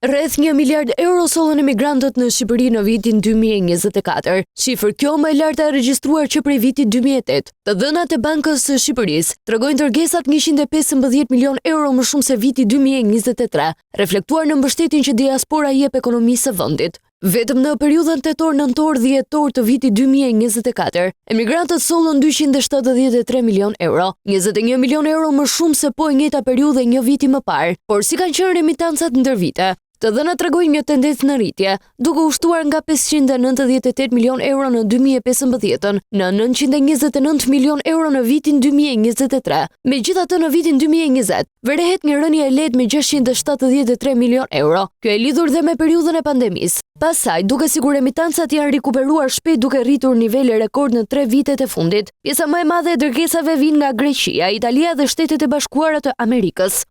Rreth 1 miliard euro sollën emigrantët në Shqipëri në vitin 2024, shifër kjo më e larta e regjistruar që prej vitit 2008. Të dhënat e Bankës së Shqipërisë tregojnë tërgesat 115 milion euro më shumë se viti 2023, reflektuar në mbështetjen që diaspora i jep ekonomisë së vendit. Vetëm në periudhën tetor-nëntor-dhjetor të vitit 2024, emigrantët sollën 273 milion euro, 21 milion euro më shumë se po e njëjta periudhë një viti më parë, por si kanë qenë remitancat ndër vite? Të dhënat tregojnë një tendencë në rritje, duke u shtuar nga 598 milion euro në 2015 në 929 milion euro në vitin 2023. Megjithatë, në vitin 2020 vërehet një rënje e lehtë me 673 milion euro. Kjo e lidhur dhe me periudhën e pandemisë. Pastaj, duke sikur emitancat janë rikuperuar shpejt duke rritur nivele rekord në 3 vitet e fundit, pjesa më e madhe e dërgesave vijnë nga Greqia, Italia dhe Shtetet e Bashkuara të Amerikës.